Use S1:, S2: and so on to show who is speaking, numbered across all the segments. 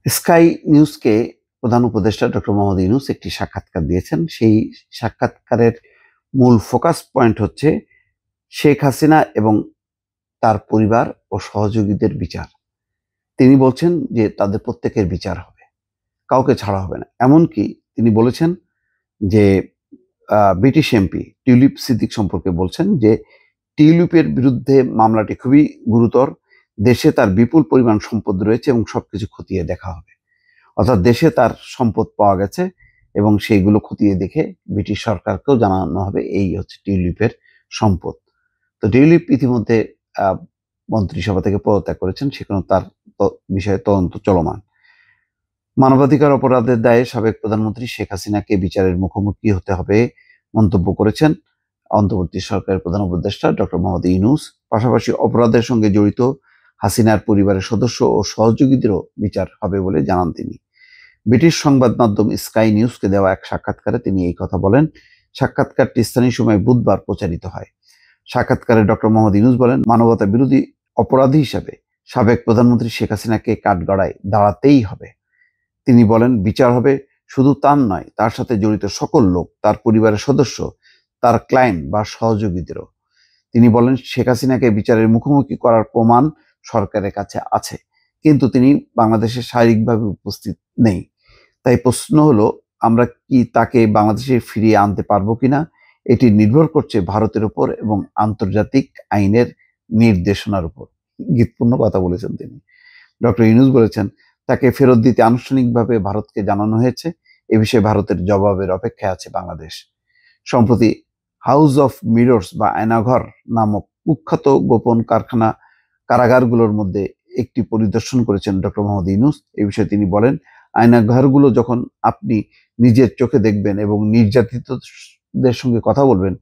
S1: Sky নিউজকে প্রধান উপদেষ্টা ডক্টর মোহাম্মদ ইউনূস একটি সাক্ষাৎকার দিয়েছেন। সেই সাক্ষাৎকারের মূল ফোকাস পয়েন্ট হচ্ছে শেখ হাসিনা এবং তার পরিবার ও সহযোগীদের বিচার। তিনি বলছেন যে তাদের প্রত্যেকের বিচার হবে, কাউকে ছাড়া হবে না। এমনকি তিনি বলেছেন যে ব্রিটিশ এমপি টিউলিপ সিদ্দিক সম্পর্কে বলছেন যে টিউলিপের বিরুদ্ধে মামলাটি খুবই গুরুতর। দেশে তার বিপুল পরিমাণ সম্পদ রয়েছে এবং সবকিছু খতিয়ে দেখা হবে। অর্থাৎ দেশে তার সম্পদ পাওয়া গেছে এবং সেইগুলো খতিয়ে দেখে ব্রিটিশ সরকারকেও জানানো হবে এই হচ্ছে টিউলিপের সম্পদ। তো টিউলিপ ইতিমধ্যে মন্ত্রিসভা থেকে পদত্যাগ করেছেন, সেখানে তার বিষয়ে তদন্ত চলমান। মানবাধিকার অপরাধের দায়ে সাবেক প্রধানমন্ত্রী শেখ হাসিনাকে বিচারের মুখোমুখি হতে হবে মন্তব্য করেছেন অন্তর্বর্তী সরকারের প্রধান উপদেষ্টা ডক্টর মোহাম্মদ ইউনূস। পাশাপাশি অপরাধের সঙ্গে জড়িত হাসিনার পরিবারের সদস্য ও সহযোগীদেরও বিচার হবে বলে জানান তিনি। ব্রিটিশ সংবাদ মাধ্যম স্কাই নিউজকে দেওয়া এক সাক্ষাৎকারে তিনি এই কথা বলেন। সাক্ষাৎকারটি স্থানীয় সময় বুধবার প্রচারিত হয়। সাক্ষাৎকারে ডক্টর মোহাম্মদ ইউনূস বলেন, মানবতা বিরোধী অপরাধী হিসাবে সাবেক প্রধানমন্ত্রী শেখ হাসিনাকে কাঠগড়ায় দাঁড়াতেই হবে। তিনি বলেন, বিচার হবে শুধু তার নয়, তার সাথে জড়িত সকল লোক, তার পরিবারের সদস্য, তার ক্লায়েন্ট বা সহযোগীদেরও। তিনি বলেন, শেখ হাসিনাকে বিচারের মুখোমুখি করার প্রমাণ সরকারের কাছে আছে, কিন্তু তিনি বাংলাদেশে শারীরিকভাবে উপস্থিত নেই। তাই প্রশ্ন হলো, আমরা কি তাকে বাংলাদেশে ফিরিয়ে আনতে পারবো কিনা? এটি নির্ভর করছে ভারতের উপর এবং আন্তর্জাতিক আইনের নির্দেশনার উপর। গীতপূর্ণ কথা বলেছেন তিনি। ডক্টর ইউনূস বলেছেন, তাকে ফেরত দিতে আনুষ্ঠানিকভাবে ভারতকে জানানো হয়েছে। এ বিষয়ে ভারতের জবাবের অপেক্ষায় আছে বাংলাদেশ। সম্প্রতি হাউস অফ মিরর্স বা আয়নাঘর নামক কুখ্যাত গোপন কারাগারগুলোর মধ্যে একটি পরিদর্শন করেছেন ডক্টর মোহাম্মদ ইউনূস। এই বিষয়ে তিনি বলেন, আয়নাঘরগুলো যখন আপনি নিজের চোখে দেখবেন এবং নির্যাতিতদের সঙ্গে কথা বলবেন,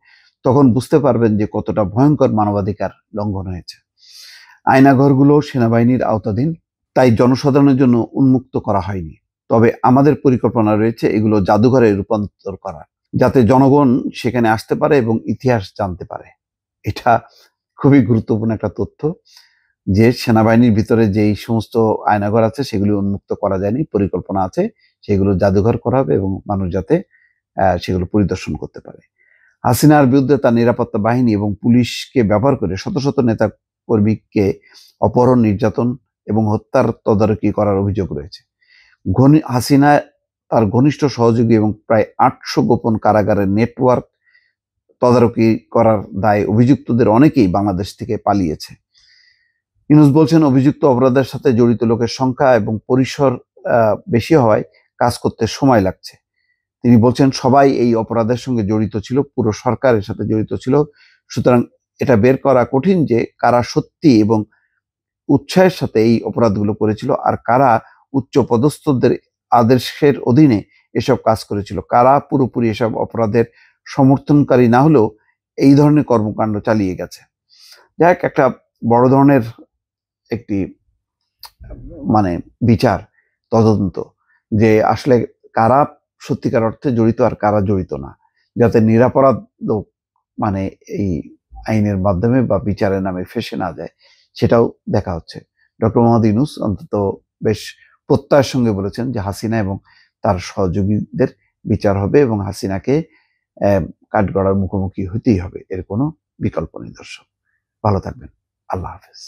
S1: তখন বুঝতে পারবেন যে কতটা ভয়ঙ্কর মানবাধিকার লঙ্ঘন হয়েছে। আয়নাঘরগুলো সেনাবাহিনীর আওতাধীন, তাই জনসাধারণের জন্য উন্মুক্ত করা হয়নি। তবে আমাদের পরিকল্পনা রয়েছে এগুলো জাদুঘরে রূপান্তর করা, যাতে জনগণ সেখানে আসতে পারে এবং ইতিহাস জানতে পারে। এটা খুবই গুরুত্বপূর্ণ একটা তথ্য যে সেনাবাহিনীর ভিতরে যেই সমস্ত আয়নাঘর আছে সেগুলি উন্মুক্ত করা যায়নি, পরিকল্পনা আছে সেগুলো জাদুঘর করা হবে এবং মানুষ যাতে সেগুলো পরিদর্শন করতে পারে। হাসিনার বিরুদ্ধে তার নিরাপত্তা বাহিনী এবং পুলিশকে ব্যবহার করে শত শত নেতা কর্মীকে অপহরণ, নির্যাতন এবং হত্যার তদারকি করার অভিযোগ রয়েছে। হাসিনা, তার ঘনিষ্ঠ সহযোগী এবং প্রায় 800 গোপন কারাগারের নেটওয়ার্ক তদারকি করার দায়ে অভিযুক্তদের অনেকেই বাংলাদেশ থেকে পালিয়েছে। ইউনূস বলছেন, অভিযুক্ত অপরাধের সাথে জড়িত লোকের সংখ্যা এবং পরিসর বেশি হওয়ায় কাজ করতে সময় লাগছে। তিনি বলছেন, সবাই এই অপরাধের সঙ্গে জড়িত ছিল, পুরো সরকারের সাথে জড়িত ছিল। সুতরাং এটা বের করা কঠিন যে কারা সত্যি এবং উৎসাহের সাথে এই অপরাধগুলো করেছিল আর কারা উচ্চ পদস্থদের আদেশের অধীনে এসব কাজ করেছিল, কারা পুরোপুরি এসব অপরাধের সমর্থনকারী না হলেও এই ধরনের কর্মকাণ্ড চালিয়ে গেছে। যাই হোক, একটা বড় ধরনের একটি বিচার, তদন্ত, যে আসলে কারা সত্যিকার অর্থে জড়িত আর কারা জড়িত না, যাতে নিরাপরাধ লোক এই আইনের মাধ্যমে বা বিচারের নামে ফেঁসে না যায়, সেটাও দেখা হচ্ছে। ডক্টর মোহাম্মদ ইউনূস অন্তত বেশ প্রত্যয়ের সঙ্গে বলেছেন যে হাসিনা এবং তার সহযোগীদের বিচার হবে এবং হাসিনাকে কাঠগড়ার মুখোমুখি হতেই হবে, এর কোনো বিকল্প নেই। দর্শক, ভালো থাকবেন। আল্লাহ হাফেজ।